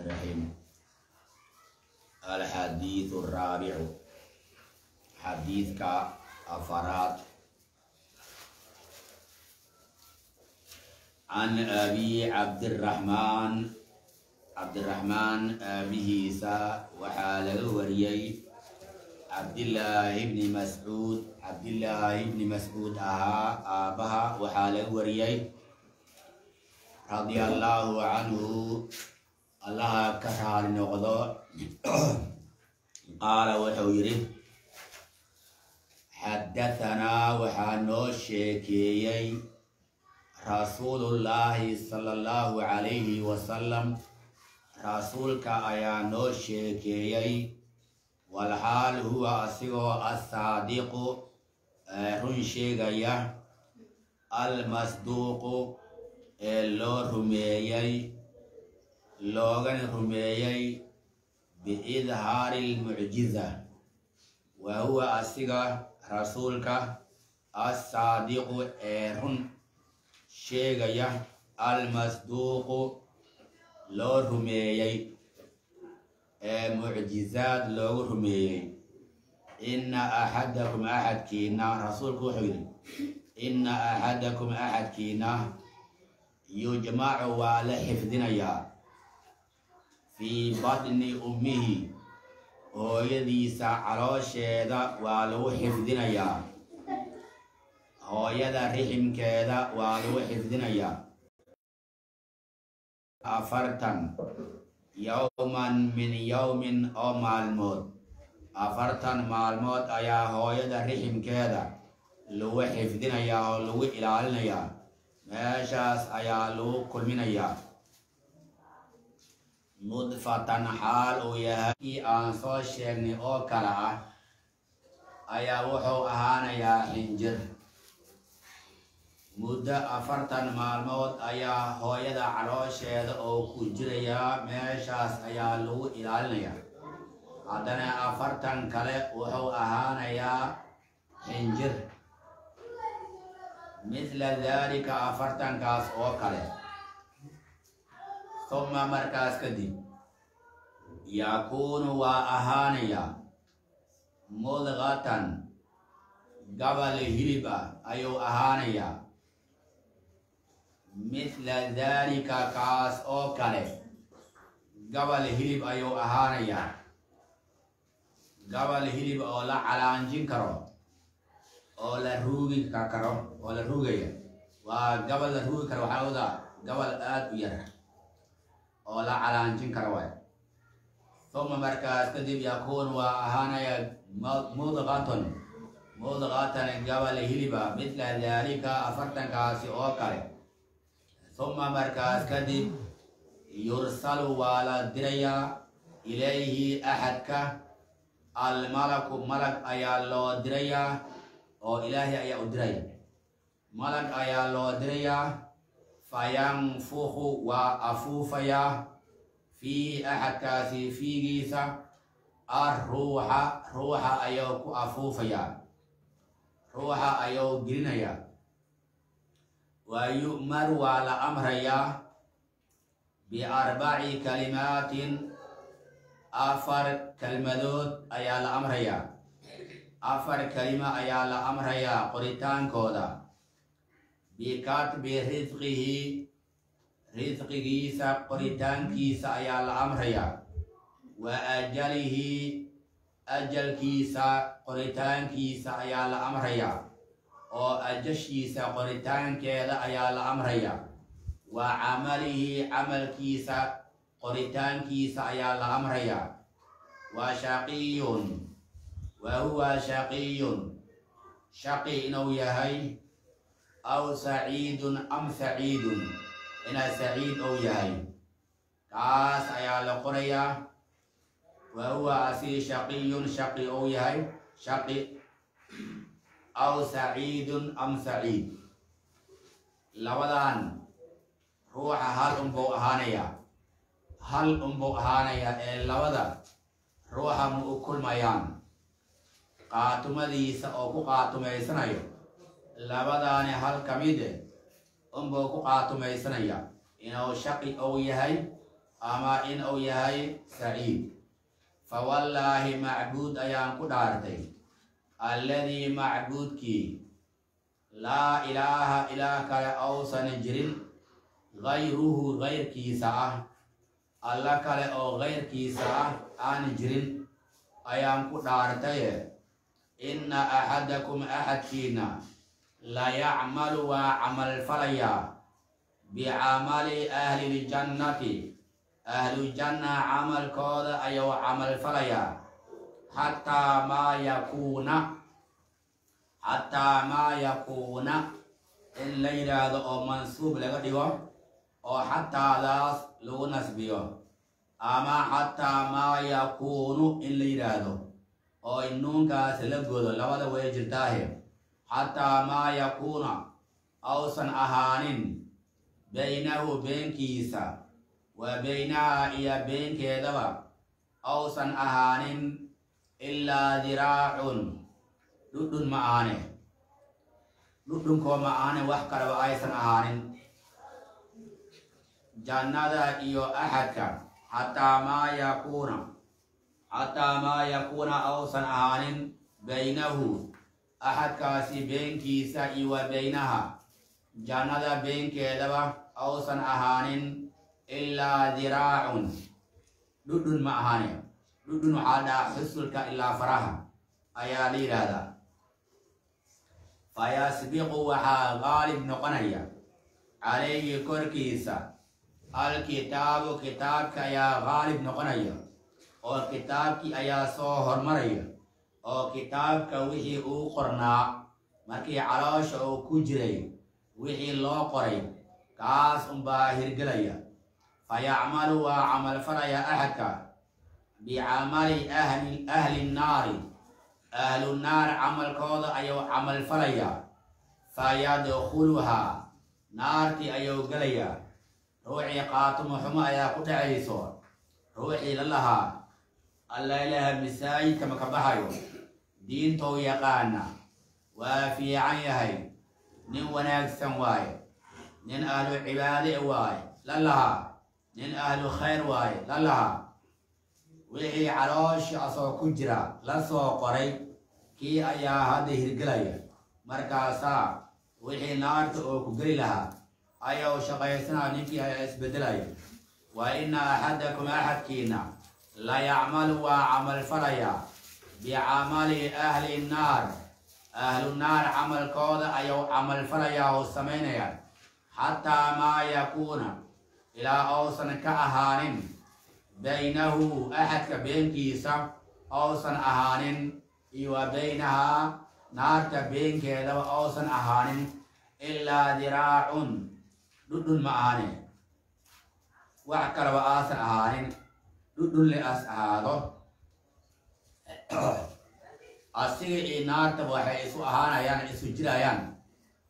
الرحيم. الحديث الرابع حديث كأفراد عن أبي عبد الرحمن أبي عيسى وحال الوريي عبد الله بن مسعود أبها وحال الوريي رضي الله عنه الله كرار نقضى قال وحويره حدثنا وحانو شيكيي رسول الله صلى الله عليه وسلم رسولك أيانو شيكيي والحال هو أسيغو الصادق رنشيغيا المصدوق لوغن رميي بإظهار المعجزة وهو أسيغا رسولك الصادق رنشيغيا المصدوق لو رميي معجزات لو رميي إن أحدكم أحد كينا رسولك وحيري إن أحدكم أحد كينا يجمع ولا حفظنا في بطن أمه هويدي سعرو شيدا ولو حفظنا هويدا رحم كيدا ولو حفظنا أفرتن يوما من يوم أو مع الموت أفرتن مع الموت أيا هويدا رحم كيدا لو حفظنا لو إلالنا meeshaas ayaa lagu kulminayaa mudfatan xaal uu yahay kii aan soo sheegnay oo kale ah ayaa wuxuu ahaanayaa xinjir muddo 40 maalmood ayaa hooyada caloosheeda oo ku jirayaa meeshaas ayaa lagu ilaalinayaa haddana 40 kale wuxuu ahaanayaa xinjir مثل ذلك أفرتن كاس أوكله ثم مركز كدي يكون وأهانيا مضغة قبل هلبة أيو أهانيا مثل ذلك كاس أوكله قبل هلب أيو أهانيا قبل هلب أولا على أنجين كرو ولا روجي كاكرو ولا روجي وقبل الروجي كرو حاودا قبل آد ويره ولا على أنجين كروي ثم مركز كذب يكون وأهانا مضغة قبل هلبة مثل ذلك أفرتن كاسي أوكاري ثم مركز كذب يرسل ولا دريا إليه أحدك الملك ملك أيالو دريا أو إلهي أيا أدري ملك أيا لو أدري فينفخ وأفوفيا في أحد كاسي في جيسا روح أيو أفوفيا روح أيو جرينيا ويؤمر على أمريا ب4 كلمات أفر كلمات أيا لأمريا أفر كلمة أيال أمريا قريتان كودا بكاتب رزقه سا قريتان كيسا أيال أمريا وأجله أجل كيسا قريتان كيسا أيال أمريا وأجش كيسا قريتان كيدا أيال أمريا وعمله عمل كيسا قريتان كيسا أيال أمريا وشقي وهو شقي إنه يهي أو سعيد أم سعيد إن سعيد أو يهي كاس أيال قرية وهو أسي شقي أو يهي شقي أو سعيد أم سعيد لودان روح هل أمبو أهانيا لودا روح مؤكل ميان qaatumadiisa oo ku qaatumaysanayo labadaani hal kamide unbuu ku qaatumaysanaya inuu shaqi ou yahay أما إن أو يهي سعيد فوالله معبود أيام قدارتي الذي معبودك لا إله إلا كلا أوسن جرين غيره غير كيسا الله كلا أو غير كيسا آن جرين أيام قدارتي إن أحدكم أحد فينا لا يعمل وعمل فليا بعمل أهل الجنة أهل الجنة عمل كود أيو عمل فليا حتى ما يكون إن ليرا أو منصوب لغديو أو حتى لا لو نسبيو أما حتى ما يكون إن ليرا أو إنون كاسلقود لولا ويجرتاه حتى ما يكون أوسن أهان بينه بين كيسا وبينها إيا بين كيدوا أوسن أهان إلا ذراع لدن معاني لدن كو معاني وحكر وآيسن أهان جنة إيو أحدك حتى ما يكون أوسن أهان بينه أحد كاسي بين كيسا إيوا بينها جنة بين كيدوا أوسن أهان إلا ذراع لدن معاني لدن عدا حسلك إلا فرها أيالي هذا فيسبق وحا غالب نقنيا عليه كركيسا الكتاب كتابك يا غالب نقنيا أو كتابك يا صهر مريا أو كتابك وحي أو قرنا مركي عراش أو كجري وحي الله قري كاس باهر قليا فيعمل وعمل فريا أحكا بعمل أهل النار أهل النار عمل كود أيو عمل فريا فيدخلها نارتي أيو قليا روحي قاتم حما يا قد عيسو روحي لله الله إله مساي كما كبحيو دين تو يقانا وفي عيهي نين وناك سنواي نين أهل عبادة واي لله نين أهل خير واي لله وحي عراش أصو كجرا لسو قري كي أيا هذه القلية مركاسا وحي نارت أو كقري لها أيا وشقيسنا نكي أيا اسبدلي وإن أحدكم أحد كينا لا يعمل وعمل فريا بعمل أهل النار أهل النار عمل كود أيا عمل فريا والسمينيا حتى ما يكون إلى أوسن كأهان بينه أحد كبين كيسا أوسن أهان وبينها نار كبين كذا أوسن أهان إلا ذراع لدن معاني وعكر وآسن أهان لدن لأسعاده أسيء نار تبوحي إسو أهان يعني إسو جرايان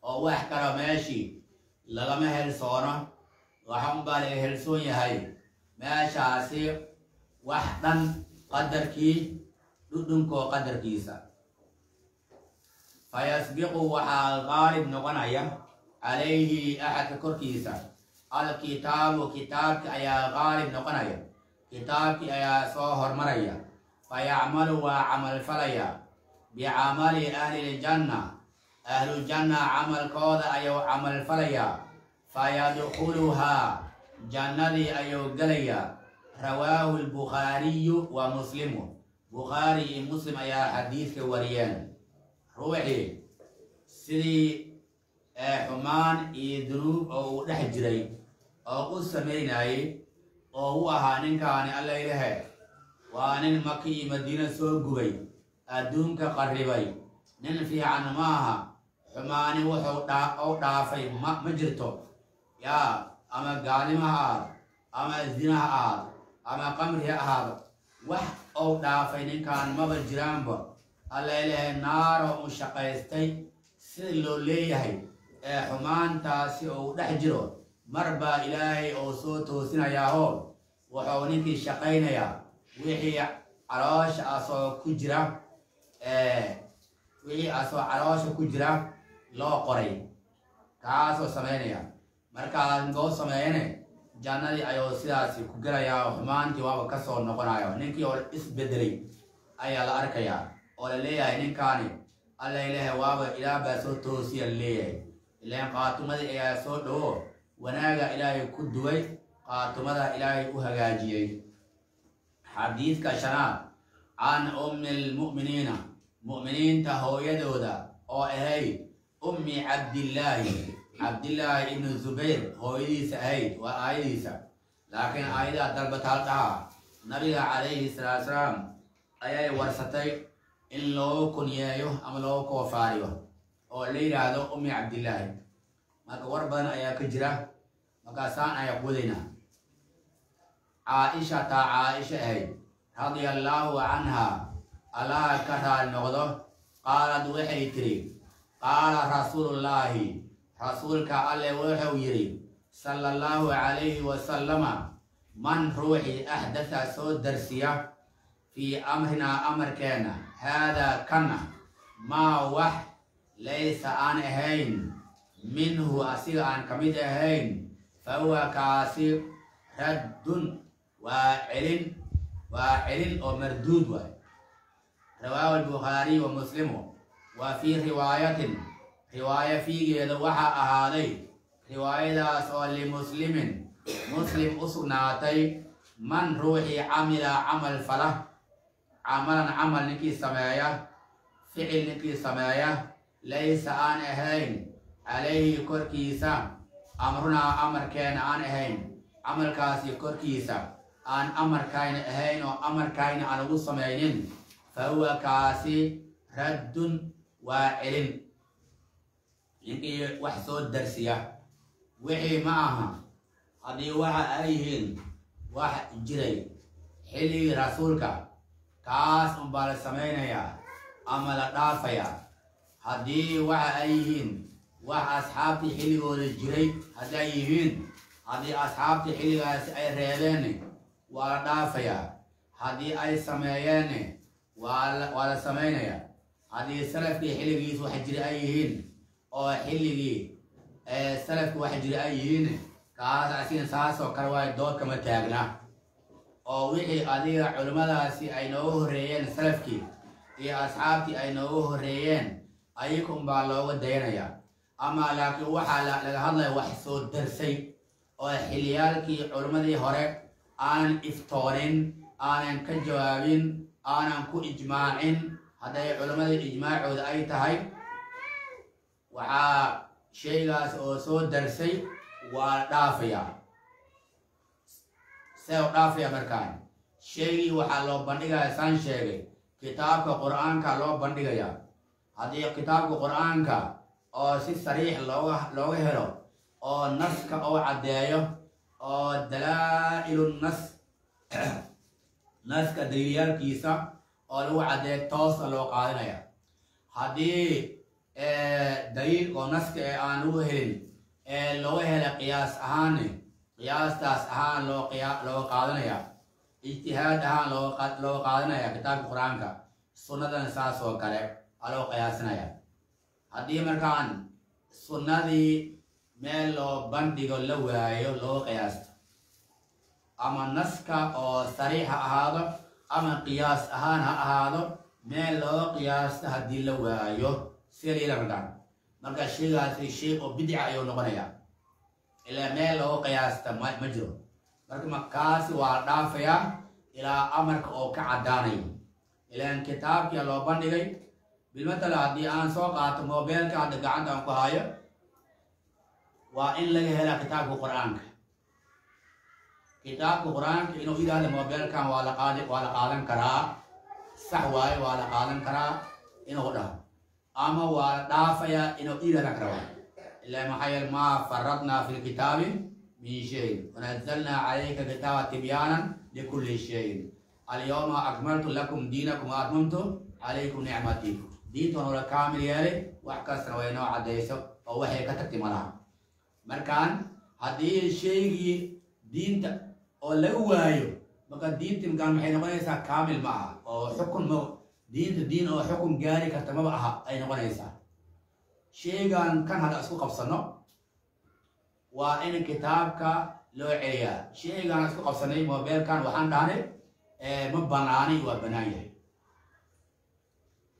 أو وحكر ماشي لغم هلسونا وحن بالي هلسون يهي ماشي وحدن قدر كي لدن كو قدر كيسا فيسبق وحا غالب نغنيا عليه أحد كركيسا الكتاب كتابك أيا غالب نغنيا كتابك أيا صهر مريا فيعمل وعمل فليا بعمل أهل الجنة أهل الجنة عمل كود أيو عمل فليا فيدخلها جنة أيو قليا رواه البخاري ومسلم بخاري مسلم أيا حديث وريان روحي سيدي حمان ذنوب أو دحجري أو قسمين أي أو هو هانين كان الله إله وانين مكي مدينة سوقبي أدونك قربي نن في عن ماها حماني وحو أو دافي مجرتو يا أما قالمها أما زنها أما قمرها هذا وح أو دافين كان ما بجرامبو الله إله نار ومشقيستي سلو ليهي حمان تاسي أو دحجرو مربى إلهي أو صوتو سنا ياهو وحونيكي شقينا يا وحي عراش أصو كجرة وحي أصو عراش كجرة لا قري كاسو سمينيا مركان جو سميني jannadii ayuu sidaasi ku gelayaa oo xumaantii waaba ka soo noqonayo ninkii oo isbedelay ayaa la arkayaa oo la leeyahay ninkaani alla ilaahay waaba ilaah baa soo toosiya leeyahay ilaan qaatumadii ayaa soo dhawo wanaaga ilaahay ku duway qaatumada ilaahay u hagaajiyey xadiidka shanaad can ummilmu'miniina mu'miniinta hooyadooda oo ahayd ummi cabdillaahi ibnu zubayr hooyadiisa ahayd waa aayadiisa laakiin aayadaha dalbataal dhaha nabiga calayhi salaatu salaam ayay warsatay in loo kunyeeyo ama loo koofaariyo oo la yidhaahdo ummi cabdillaahi marka war badan ayaa ka jira markaasaan ayaa qudaynaa caaishata caaisha ahayd radia allaahu canha allaha ka raali noqdo qaalad waxay tiri qaala rasuulullaahi rasuulka alle wuxuu yidhi sala allahu calayhi wasalama man ruuxii axdatha soo darsiya fii amrinaa amarkeena haadaa kana maa wax laysa aan ahayn minhu asiga aan ka mid ahayn fa huwa kaasi raddun waa celin oo marduud waay rawaahu albukhaariy wa muslimu wa fii riwaayatin riwaaya fiigeeda waxaa ahaaday riwaayadaas oo limuslimin muslim u sugnaatay man ruuxii camila camal fala camalan camal ninkii sameeya ficil ninkii sameeya laysa aan ahayn calayhi korkiisa amrunaa amarkeena aan ahayn camalkaasi korkiisa aan amarkayna ahayn oo amarkayna aan ugu samaynin fa huwa kaasi raddun waa celin ninkii wax soo darsiya wixii ma aha haddii waxa ay yihiin wax jiray xilligii rasuulka kaas unbaa la samaynayaa ama la dhaafayaa haddii waxa ay yihiin wax asxaabtii xilligooda jiray hadday yihiin haddii asxaabtii xilligaasi ay reebeen waa la dhaafayaa haddii ay sameeyeen waa la samaynayaa haddii salafkii xilligiis wax jira ay yihiin oo xilligii salafkii wax jira ay yihiin kaas asiga saasoo kale waa dood kama taagna oo wixii adiga culimmadaasi ay noogu horreeyeen salafkii iyo asxaabtii ay noogu horreeyeen ayaga unbaa looga dayanayaa ama laakiin waxaa laga hadlaya wax soo darsay oo xilliyaalkii culimmadii hore aanan iftoonin aanan ka jawaabin aanan ku ijmaacin hadday culimmadii ijmaacooda ay tahay waxaa shaygaas oo soo darsay waa dhaafayaa see u dhaafaya markaan shaygii waxaa loo bandhigaya saan sheegay kitaabka qur-aanka loo bandhigayaa haddii kitaabka qur-aanka oo si sariix looga helo oo naska oo caddeeyo oo dalaa'ilu nas naska daliilyaalkiisa oo lagu caddeeyo toosa loo qaadanaya haddii daliil oo naska ee aan lagu helin ee looga hela qiyaas ahaan qiyaastaas ahaan loo qaadanaya ijtihaad ahaan loo qaadanaya kitaabka qur-aanka sunnadana saas oo kale aa loo qiyaasanaya haddii markaan sunnadii meel loo bandhigo la waayo loo qiyaasto ama naska oo sariix ha ahaado ama qiyaas ahaan ha ahaado meel loo qiyaasto haddii la waayo seliila marka shaygaasi shay oo bidca ayuu noqonayaa ilaa meel loo qiyaasta ma jiro marka markaasi waa dhaafayaa ilaa amarka oo ka caddaanayo ilaan kitaabkii loo bandhigay bilmatala haddii aan soo qaato mobeelka hadda gacanta aan ku hayo waa in laga helaa kitaabka qur-aanka inuu yidhaahdo mobeelkan waa la qaadan karaa sax waaye waa la qaadan karaa inuu dhaho ama waa la dhaafayaa inuu yidhahda karaa ilaa maxaa yeele maa faradnaa fi lkitaabi min shay wanazalnaa calayka kitaaba tibyaanan likulli shayin alyawma akmaltu lakum diinakum wa atmamtu calaykum nicmatii diintan oo la kaamil yeelay wax kastana way noo caddayso oo waxay ka tagtay malaha markaan haddii shaygii diinta oo laga waayo marka diinta markaan maxay noqonaysaa kaamil ma aha oo xukun diin oo xukun gaari karta maba aha ay noqonaysaa shaygan kan hadda isku qabsano waa in kitaabka loo celiyaa shaygaan isku qabsanay mobilkan waxaan dhahnay ma banaani waa banaan yahay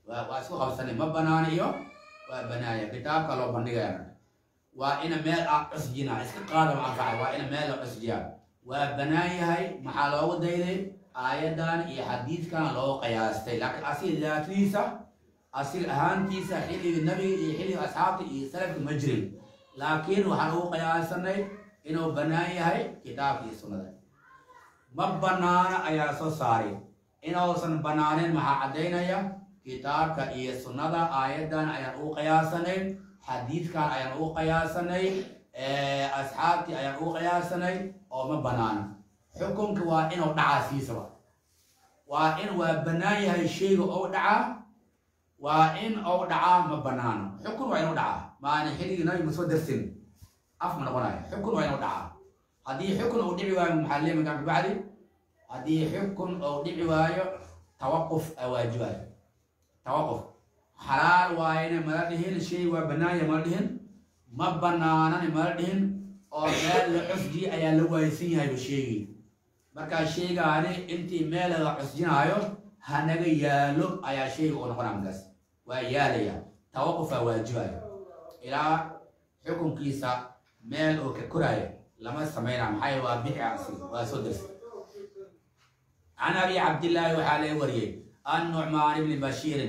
waa isku qabsanay ma banaani iyo waa banaan yahay kitaabka loo bandhigaya waa ina meel aan cusjina iska qaada macfaca waa ina meel la cusjiyaa waa banaan yahay maxaa loogu dayday aayadan iyo xadiidkan loo qiyaastay laakiin asiga daatadiisa asil ahaantiisa xilliga nabiga iyo xilliga asxaabta iyo salafka ma jirin laakiin waxaan ugu qiyaasanay inuu banaan yahay kitaabka iyo sunnada ma banaana ayaa soo saaray inuusan banaanin maxaa caddaynaya kitaabka iyo sunnada aayadan ayaan ugu qiyaasanay xadiidkan ayaan ugu qiyaasanay asxaabtii ayaan ugu qiyaasanay oo ma banaana xukunka waa inuu dhacaa siisaba waa in waa banaan yahay shayga ou dhacaa waa in ou dhacaa ma banaano xukun waa inuu dhacaa maana xilligii nabi ma soo darsin af ma noqonayo xukun waa inuu dhacaa haddii xukun uu dhici waayo maxaa leeyahay markaan kabacdi haddii xukun uu dhici waayo tawaquf awaajibayo tawaquf xalaal waayna mala dhihin shay waa banaanya mala dhihin ma banaanani mala dhihin oo meel la cusji ayaa la waaysan yahay sheegii markaa shaygaani intii meel la cusjinaayo hanaga yaalo ayaa shayga uu noqonaa markaas waa yaalaya tawaqufaa waajibayo ilaa xukunkiisa meel oo ka koraayo lama sameynaa maxay waa bidcaasi waa soo darsi can abi cabdillaahi waxaa laga wariyey النعمان بن بشير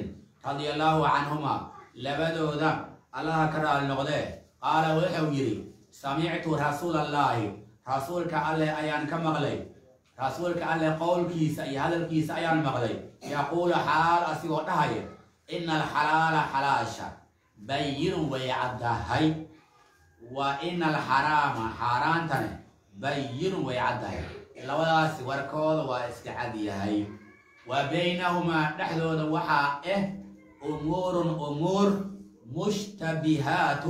رضي الله عنهما لبدودا الله كرال نقده قال وحويري سمعت رسول الله رسولك الله أيان كمغلي رسولك الله قول كيس أي هذا الكيس أيان مغلي يقول حال أسيوتهاي إن الحلال حلاشا بين ويعدهاي وإن الحرام حارانتني بين ويعدهاي لو سوركود واستعديهاي وبينهما نحن وحائه أمور مشتبهات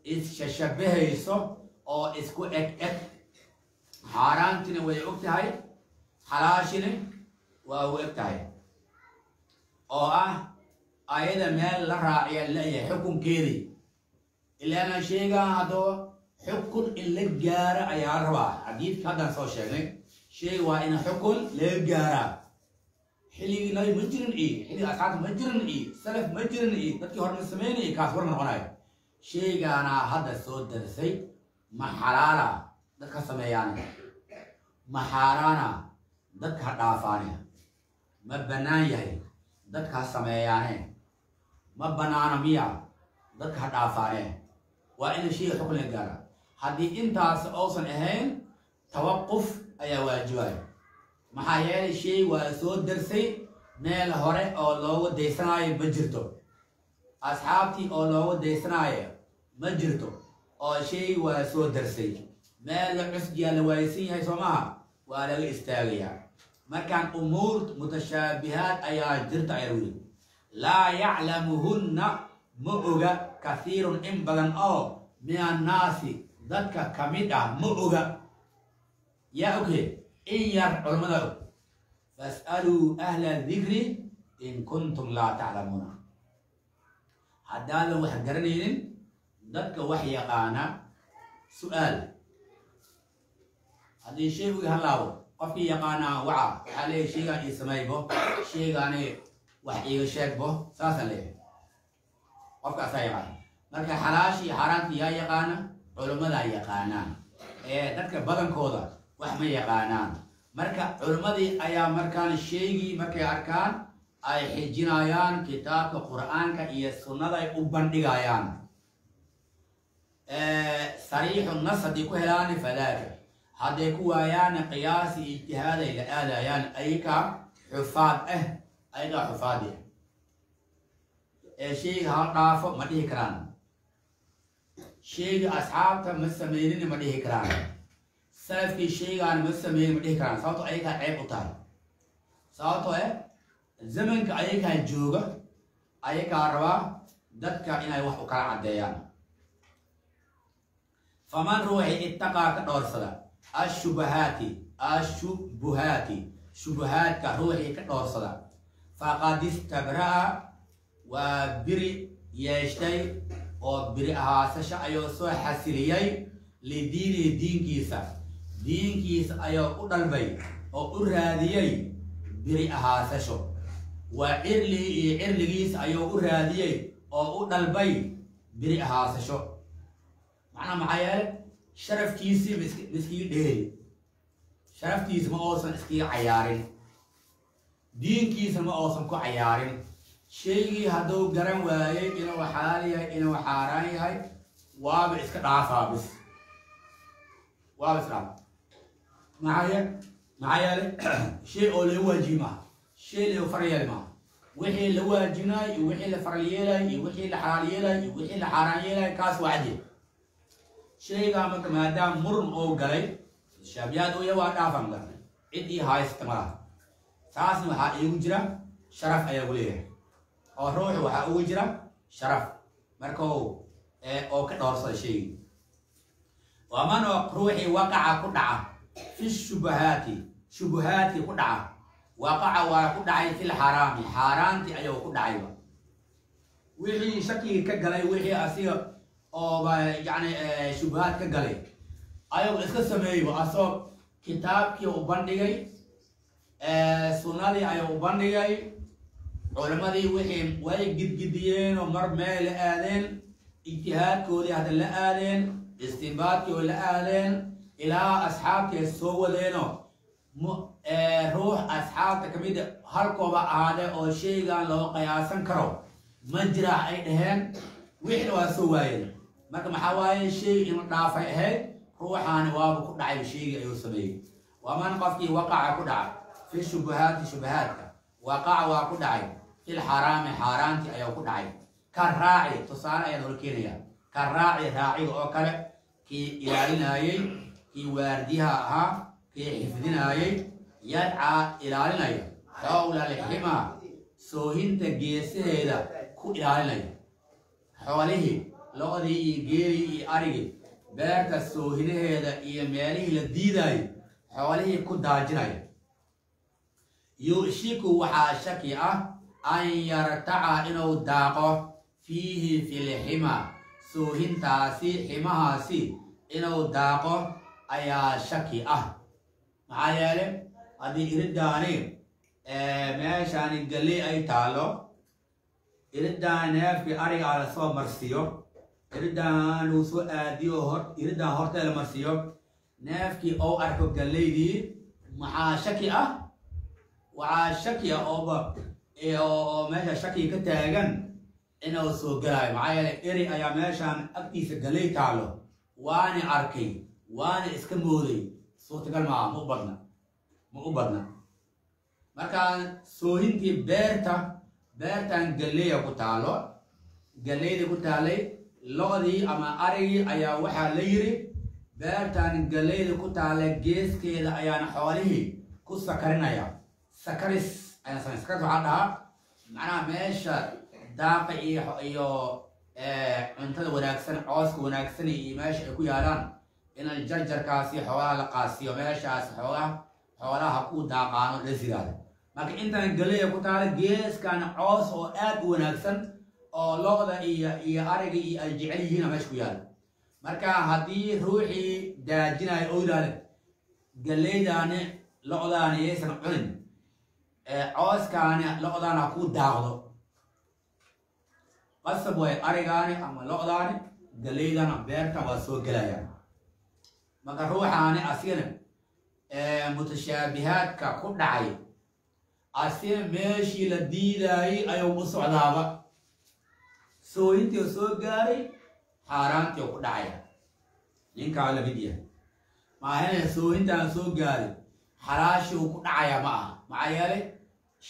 إذ شبهيسو أو إسكو إك حارانتني ويأكتهاي حلاشني وأكتهاي أو أيضا مال لرائع اللي حكم كيري إلا أنا شيئا هذا حكم اللي جارة أي أربعة حديث كذا سو شيء وإن حكم اللي جارة حلي ناي مجرن حلي أسعد مجرن سلف مجرن تذكر هرم السمين كاسور من هناي شيء أنا هذا صوت درسي ما حلالا تذكر سميانه ما حارانا تذكر دافانه ما بنايه تذكر سميانه ما بنانا ميا تذكر دافانه وإن شيء حكم الجارة هذه أنت أصلا أهين توقف أي واجباي maxaa yeelay shay waa soo darsay meel hore oo loogu daysanaayo ma jirto asxaabtii oo loogu daysanaayo ma jirto oo shay waa soo darsay meel la cusjiyaa la waaysan yahay soo maha waa laga istaagayaa markaan umuur mutashaabihaad ayaa jirta ayaa weli laa yaclamuhunna ma oga kathiirun in badan oo min annaasi dadka ka mid ah ma oga yaa oghe إن ير علماء فاسألوا أهل الذكر إن كنتم لا تعلمون هذا لو حجرنين ذاتك وحي قانا سؤال هذا الشيء هلاو قفي يقانا وعى عليه شيء اسمه به شيء غاني وحي شيك به ساسا له قفك سايقا ذاتك حلاشي حرام يا يقانا علماء يقانا ذاتك بدن كودا وحما يقانان مركا علمدي أيا مركان الشيء مركا أركان أي حجنايان كتاب القرآن كإيه السنة أي أبندقايان صريح النص ديكو هلان فلاك هديكو آيان قياس اجتهاد إلى آليان أيكا حفاظ أيكا حفاظي شيء هالقافة مديه كران شيء أصحاب مسمينين مديه كران سلف في شيء عن مسمين مديه كران صوته أيكا عيب أطار صوته زمن كأيكا الجوجة أيكا روا دتك إن يوحو كرا عديان فمن روحي اتقى كدور صدا الشبهات كروحي كدور صدا فقد استبرأ وبرئ يشتي وبرئها سشا يوسو حسريي لدين كيسا diinkiisa ayuu u dhalbay oo u raadiyey biri ahaasasho waa cirligiisa ayuu u raadiyey oo u dhalbay biri ahaasasho macnaha maxaa yeelay sharafkiisii iskii dheeri sharaftiisa ma uusan iskii cayaarin diinkiisa ma uusan ku cayaarin shaygii hadduu garan waayey inuu xalaal yahay inuu xaaraan yahay waaba iska dhaafaa bis waaba iska dhaaf maxaa yeelay shay oo lagu waajibi maaha shay lagu faral yeeli maaha wixii la waajibnaay iyo wixii la faral yeelay iyo wixii la xalaal yeelay iyo wixii la xaaraan yeelay kaas waa caddeed shaygaa marka maadaama murun oo galay shaabiyaad oo waa dhaafan garnay ciddii haysta malaha taasna waxaa iigu jira sharaf ayaa ugu leeyahay oo ruuxu waxaa ugu jira sharaf marka oo ka dhoorsada shaygii waman ruuxii waqaca ku dhaca fi shubuhaati ku dhaca waqaca waa ku dhacay fil xaraami xaaraantii ayuu ku dhacayba wixii shakigii ka galay wixii asiga oo yani shubahaad ka galay ayuu iska sameeyey asoo kitaabkii u bandhigay sunnadii ayuu u bandhigay culamadii wixii way gidgidiyeen oo mar meel la aadeen ijtihaadkoodii hadda la aadeen istinbaadkii oo la aadeen ilaa asxaabtii soo wadeenoo ruux asxaabta ka mid halkooba ahaadee oo shaygan loo qiyaasan karo ma jira ay dhaheen wixna waa soo waayeen marka maxaa waaye shay in dhaafay ahayd ruuxaani waaba ku dhacay shaygii ayuu sameeyey waman qofkii waqaca ku dhaca fi shubahaadka waqaca waa ku dhacay fil xaraami xaaraantii ayuu ku dhacay ka raaci tusaale ayaan hor keenayaa ka raaci raaciga oo kale kii ilaalinayey kii waardiyaha ahaa kii xifdinayey yadcaa ilaalinaya xowla lximaa soohinta geesaheeda ku ilaalinaya xoolihii lo-dii iyo geelii iyo arigii beerta soohinaheeda iyo meelihii la diidaayo xoolihii ku daajinaya yushiku waxaa shaki ah an yartaca inuu daaqo fiihi filximaa soohintaasi ximahaasi inuu daaqo ayaa shaki ah maxaa yeelay haddii iriddaani meeshaani galley ay taalo iriddan neefkii arigaa la soo marsiyo iriddan uu soo aadiyo iriddan horteeda marsiyo neefkii ou arko galleydii maxaa shaki ah waxaa shaki ah oo meesha shaki ka taagan inuu soo galaayo maxaa yeelay eri ayaa meeshaan agtiisa galley taalo waani arkay waana iska mooday suurtagal maaha ma u badna markaan soohintii beertan galleya ku taalo galleydii ku taalay lo-dii ama arigii ayaa waxaa la yiri beertan galleyda ku taalay geeskeeda ayaana xoolihii ku sakarinaya sakaris ayaan samay sakaris waxaa dhahaa macnaha meesha daaqa iyo cuntada wanaagsan cooska wanaagsan iyo meesha ay ku yaalaan in jarjarkaasi xoolaha la qaasiyo meeshaas xoolaha ku daaqaano dhasigaada marka intan galeya ku taala geeskan coos oo aad u wanaagsan oo lo-da iyo ariga iyo ay jecel yihiin meesha ku yaala marka haddii ruuxii daajinayo oo yidhaahda galeydaani lo-daani yaysan cunin cooskaani lo-daani ha ku daaqdo qasab way arigaani ama lo-daani galeydana beerta waa soo gelayaan marka ruuxaani asigana mutashaabihaadka ku dhacay asiga meeshii la diidaayey ayuu u socdaaba soohintii soo gaaray xaaraantii ku dhacaya ninkaa la mid yahay maahane soohintaan soo gaaray xalaashii ku dhacaya ma aha maxaa yeelay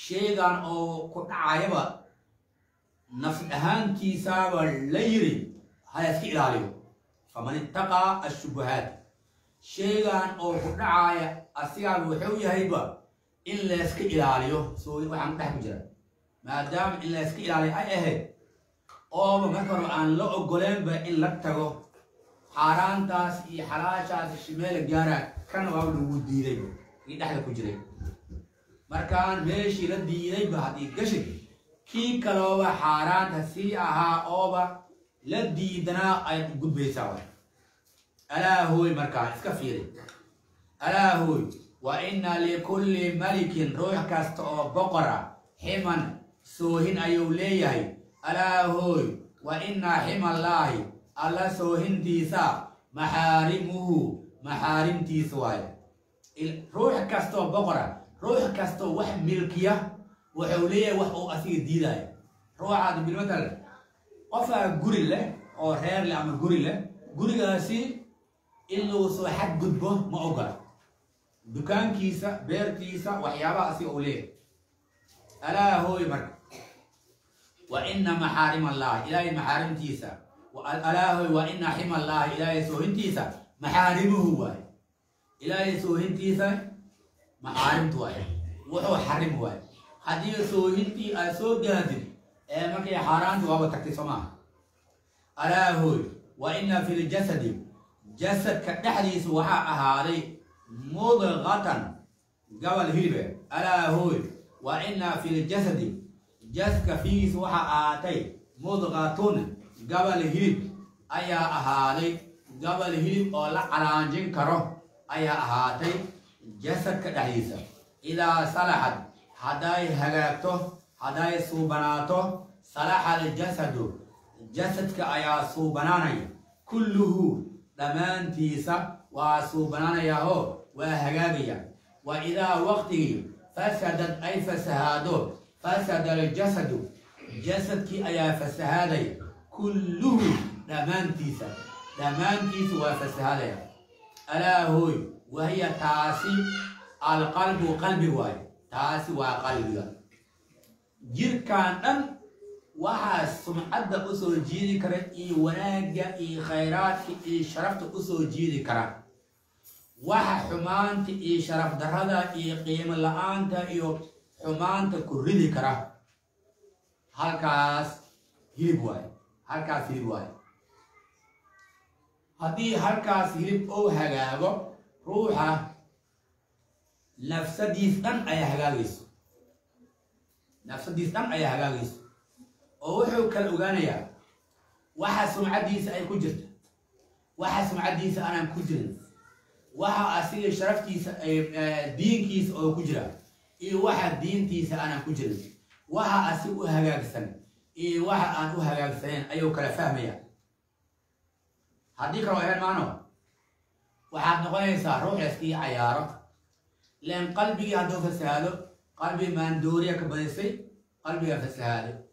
shaygan oo ku dhacayaba nafs ahaantiisaaba la yiri ha iska ilaaliyo faman ittaqaa ashubuhaat shaygan oo ku dhacaya asigaaba wuxuu yahayba in la iska ilaaliyo waxaan ku dhex ku jira maadaama in la iska ilaaliyo ay ahayd ooba marka hore aan la ogoleenba in la tago xaaraantaas iyo xalaashaas shimeela gaara kana waaba lagu diidayba kii dhexda ku jiray markaan meeshii la diidayba haddii gashay kii kalooba xaaraanta sii ahaa ooba la diidanaa ay gudbaysaa alaa hooy markaan iska fiiri ألا هو وإن لكل ملك روح كاستو بقرة حما سوهن أيوليه ألا هو وإن حما الله الله سوهن تيسا محارم تيسواي روح كاستو بقرة روح كاستو وح ملكية وحوليه وحو أسير ديداي روح هذا بالمثل قفا غوريلا أو رير لأما غوريلا غوريغاسي إلو سو حد قدبه ما أقرأ دكان كيسا بير كيسا وحيابا أسي أوليه ألا هو يمرك وإن محارم الله إلهي محارم تيسا ألا هو وإن حمى الله إلهي سوهن تيسا محارمه هو إلهي سوهن تيسا محارم تواي وحو حرم هو حديث سوهن تي أسو جهدن مكي حاران توابا تكتسما ألا هو وإن في الجسد جسد كتحديث وحا أهالي مضغة قبل هلبة ألا هو وإن في الجسد جسد كفيس وحا آتي مضغة قبل هلب أيا أهالي قبل هلب أولا على جن كره أيا أهاتي جسد كتحديث إذا صلحت هداي هجرته هداي صوبناته صلح الجسد جسد كأيا صوبناني كله دمان تيسا وصوبنانا ياهو وهجاجيا وإذا وقته فسدت أي فسهاده فسد الجسد جسد كي أيا فسهادي كله دمان تيسا وفسهادي ألا هو وهي تاسي القلب قلبي واي تاسي وقلبي جير كان وها سمعت أسر جيري كرا إي وناجا إي خيرات إي شرفت أسر جيري كرا وها حمانت إي شرف درهدا إي قيم لآنت إي حمانت كردي كرا هالكاس هيبواي هدي هالكاس هيب أو هجاجو روحه نفس ديستان أي هجاجيس oo wuxuu kala ogaanayaa waxa sumcadiisa ay ku jirto waxa sumcadiisa aan ku jirin waxa asiga sharaftiisa ay diinkiisa oo ku jira iyo waxa diintiisa aan ku jirin waxa asigu hagaagsan iyo waxa aan u hagaagsaneyn ayuu kala fahmaya hadii karo ahaan maano waxaad noqonaysaa ruux iskii cayaaro leen qalbiga haduu fasaado qalbi maan dooriya ka badisay qalbiga fasaado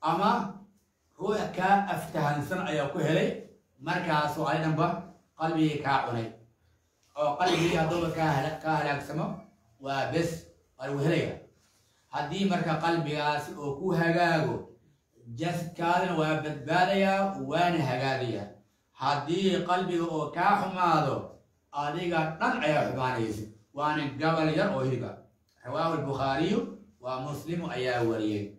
أما روح كا أفتهن سنة أيوكو هلي مركز سؤالنا با قلبي كاعني أو قلبي هذول كهلاك سما وبس الوهلية هدي مركز قلبي أو كو هجاجو جس كارن وبدباليا وين هجاليا هدي قلبي أو كاحمادو أديك نن أيوه حبانيس وأنا قبل ير أو هيك رواه البخاري ومسلم أيوه وريه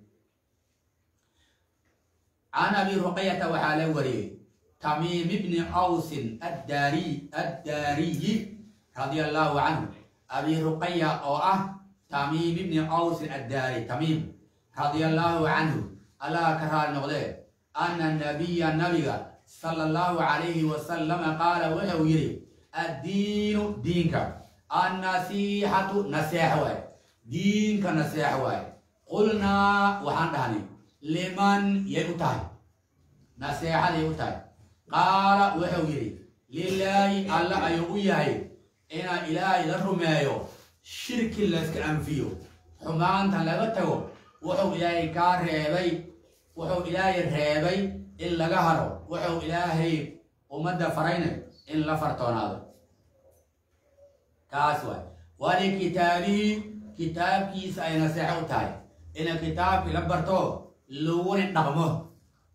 عن أبي رقية وحاله وريه تميم بن أوس الداري رضي الله عنه أبي رقية أو تميم بن أوس الداري تميم رضي الله عنه ألا كرال نغلي أن النبي صلى الله عليه وسلم قال وحويري الدين دينك النصيحة نصيحة دينك نصيحة قلنا وحندهني لمن يؤتاي نصيحة يؤتاي قال وحويري لله الله أيوه إن إلهي لرميو شرك لسك أنفيو حمان تلغتو وحو إلهي كارهبي وحو إلهي الرهبي إلا قهرو وحو إلهي ومدى فرين إلا فرطونادو كاسوي ولكتابه كتاب كيس أي نصيحة تاي إن كتاب لبرتو لون نغمه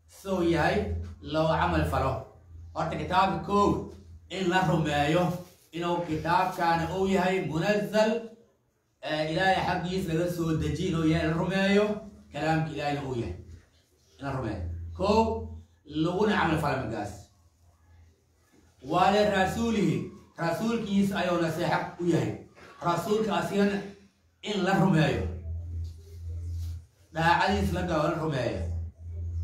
سوي هاي لو عمل فلو ورد كتاب كو إلا رميو إنه كتاب كان أوي هاي منزل إلهي حقيس لغسو الدجين ويا الرميو كلام إلهي أوي هاي إن الرميو كو لون عمل فلو مقاس ولرسوله رسول كيس أيو نصيحة أوي هاي رسول كاسيان إلا رميو دا عديس لقا ولا رميو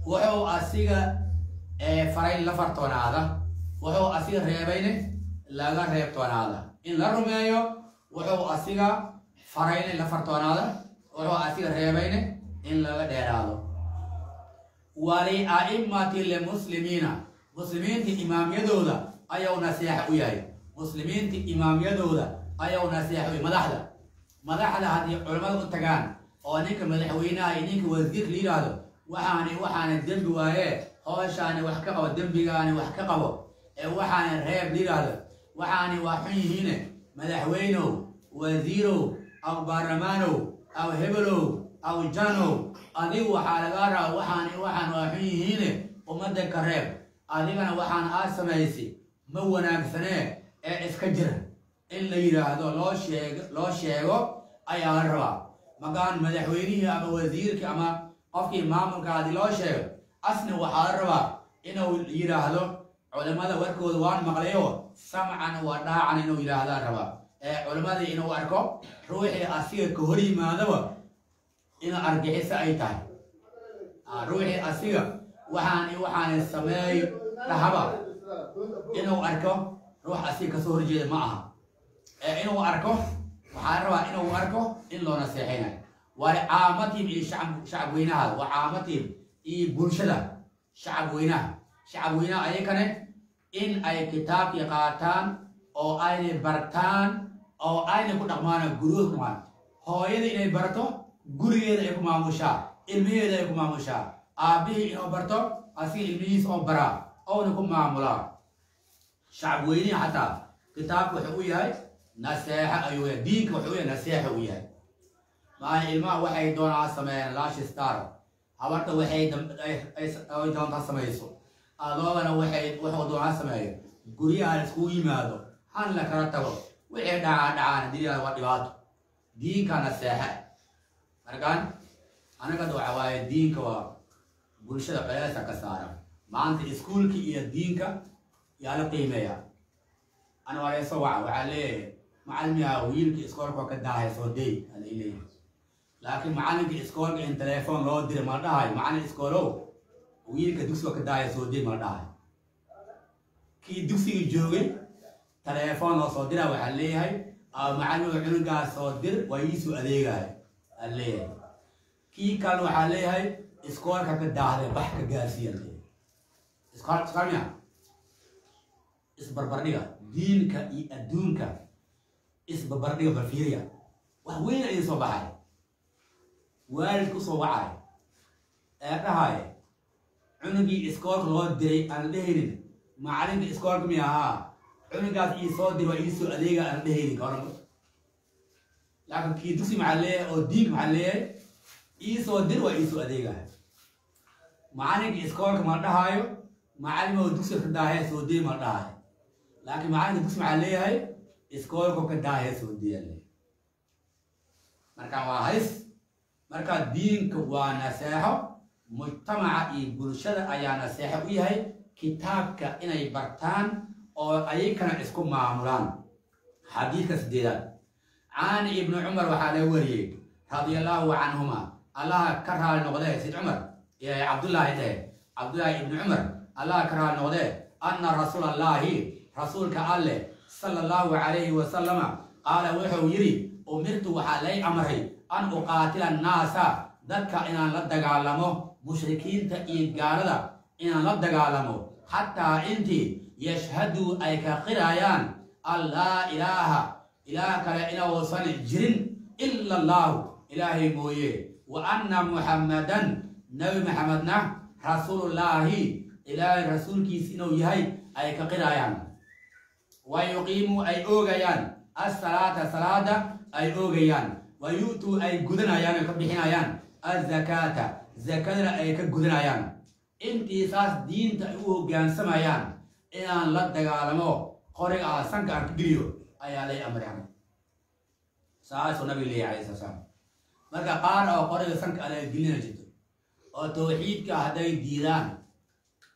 وحو أسيغا فرين لفرطون هذا وحو أسيغ ريبينه laga reebtoonaada in la rumeeyo wuxuu asiga farayne la fartoonaada wuxuu asiga reebayne in laga dheeraado wali a'immati limuslimiina muslimiinta imaamyadooda ayuu nasiixa u yahay muslimiinta imaamyadooda ayuu nasiixa u yahay madaxda haddii culimmada u tagaan oo ninka madaxweynaha iyo ninka wasiirka la yidhaahdo waxaana dembi waaye howshaani wax ka qabo dembigaani wax ka qabo ee waxaana reeb la yidhaahdo waxaani waa xun yihiine madaxweynow wasiirow aw baarlamaanow aw hebelow aw janow adigu waxaa lagaa raba waxaan waa xun yihiine ummadda ka reeb adigana waxaan aad samaysay ma wanaagsanee ee iska jira in la yidhaahdo loo sheego ayaa la rabaa magaan madaxweynihii ama wasiirkii ama qofkii maamulkaadi loo sheego asna waxaa la rabaa inuu yidhaahdo culimmada warkooda waan maqlayo samcan wa dhaacan inuu yidhaahdaa rabaa ee culimmadii inuu arko ruuxii asiga ka hor yimaadaba inuu argixiso ay tahay ruuxii asiga waxaan sameey dhahaba inuu arko ruux asiga kasoo horjeeda ma aha ee inuu arko waxaa la rabaa inuu arko in loo naseexaynayo waa caamatihim iyo shacab weynaha waa caamatihim iyo bulshada shacab weynaha ayakane in ay kitaabkii qaataan oo aynay bartaan oo aynay ku dhaqmaan gurigooda ku maan hooyada inay barto gurigeeda ay ku maamushaa ilmaheeda ay ku maamushaa aabbihii inuu barto asiga ilmihiis oo baraa oona ku maamulaa shacab weynihi xataa kitaabka wuxuu u yahay naseexa ayuu yahay diinka wuxuu u yahay naseexa u yahay maa ilmaha waxay doonaa sameeyaan laashistar habarta waxay doontaa samayso adoogana wuxuu doonaa sameeyo guryaha iskugu yimaado han la kala tago wixii dhacaan diriyaada waa dhibaato diinka naseexa markaan anagada waxa waaye diinka waa bulshada qeylasa ka saara maanta iskuulka iyo diinka yaa la qiimeeya ana waa leeso waxaa leeyahay macalimiha wiilka iskoolka ka daahay soo day alaleeyahay laakiin macalinka iskoolka in telefoon loo diray ma la dhahay macalin iskoolow wiilka dugsiga ka daaya soo day ma la dhahay kii dugsiga joogay telefoon loo soo dira waxaa leeyahay macalimiga cunugaas soo dir waa iisoo adeegaya aleeyahay kii kalena waxaa leeyahay iskoolka ka daahday bax ka gaarsiiya leeyahay isbarbardhiga diinka iyo adduunka isbarbardhiga balfiiriya wax weyn ayay soo baxay waalidku soo wacay ee dhahay cunugii iskoolka loo diray aan la dhehaynin macalinka iskoolka mi ahaa cunugaas ii soo dir waa iisoo adeega aan la dhehaynin kaoran laakiin kii dugsi maxaa leeyahay oo diinka maxaa leeyahay iisoo dir waa iisoo adeegaya macalinka iskoolka ma dhahaayo macalimo dugsiga ka daahee soo dee ma dhahayo laakiin macalinka dugsi maxaa leeyahay iskoolka ka daahee soo deeya leeyahay markaan waa halis marka diinka waa naseexo mujtamaca iyo bulshada ayaa naseexo u yahay kitaabka inay bartaan oo ayakana isku maamulaan xadiidka 8 عن ابن عمر وحاله وريه رضي الله عنهما الله كره النقده سيد عمر يا عبد الله ابن عمر الله كره النقده أن رسول الله رسولك الله صلى الله عليه وسلم قال وحو يري أمرت وحالي أمري أن أقاتل الناس ذلك إن لدقالمو مشركين تأيين قاردا إن لدقالمو حتى انت يشهدوا أي كقرايان الله إله كلا إله وصل جرين إلا الله إلهي مويه وأن محمدا نبي محمدنا رسول الله إلهي رسول كيس إنه يهي أي كقرايان ويقيموا أي أوغيان الصلاة صلاة أي أوغيان ويؤتوا أي قدنايان كبحنايان الزكاة زكاة أي كقدنايان انتي ساس دين تأوه جان سمايان إن لدك عالمو قرق سنك أركبيو أي علي أمر يعني ساس النبي الله عليه السلام مركا قار أو قرق سنك على جلنا جدو أو توحيد كهداي ديران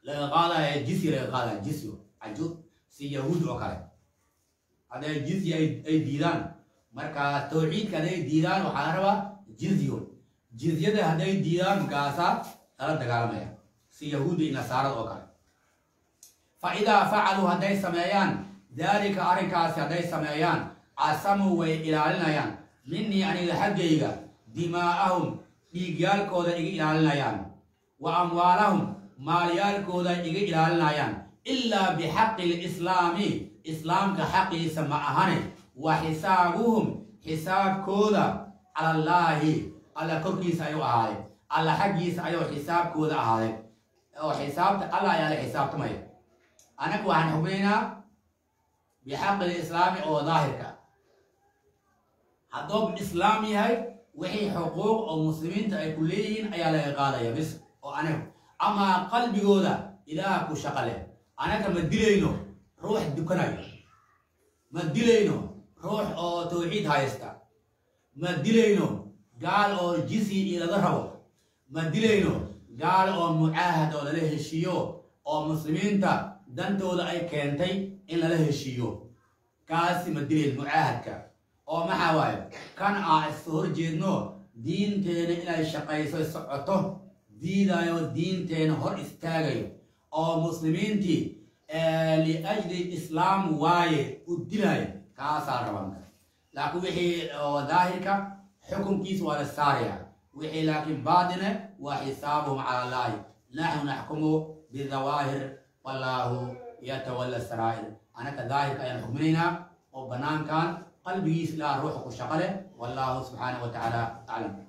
لغالا جسي لغالا جسيو عجو سي يهود وكاله هذا جزي أي ديران مركا توحيد كهداي ديران وحاربا جزيو جزية هداي ديران مكاسا ثلاث دقالة سي يهود نصارى وكاله فإذا فعلوا هداي سمايان ذلك أركاس هذي سمايان عصموا وإلالنيان مني أن الحجيجة دماءهم إيجال كودا إلالنيان وأموالهم ماليال كودا إلالنيان إلا بحق الإسلام إسلام كحق سماهن وحسابهم حساب كودا على الله على كوكيس أيو أهاي على حجيس أيو حساب كودا أهاي أو حساب الله يا حساب تمي أنا كوان حبينا بحق الإسلام أو ظاهرك هذا إسلامي هاي وحي حقوق أو مسلمين تأكلين أيالا يقاضي بس وأنا أما قلبي جودا إذا أكو شغله أنا كمدلينه روح الدكاني مدلينه روح أو توحيد هايستا مدلينه قال أو جسي إلى ظهره مدلينه قال أو معاهد ولا له الشيو أو مسلمين تا دنتو ذا أي كنتي إلا له الشيو كاسي مدلي المعاهد أو ما حواي كان السهر جينو دين تين إلى الشقي سعته دينا دين تين هر استاجي أو مسلمين تي لأجل الإسلام واي ودلاي كاسار روان لكن وحي ظاهرك حكم كيس ولا السارية وحي لكن بعدنا وحسابهم على الله نحن نحكم بالظواهر والله يتولى السرائر أنا كذلك أن حكمنا وبنان كان قلبي لا روحك شغله والله سبحانه وتعالى أعلم.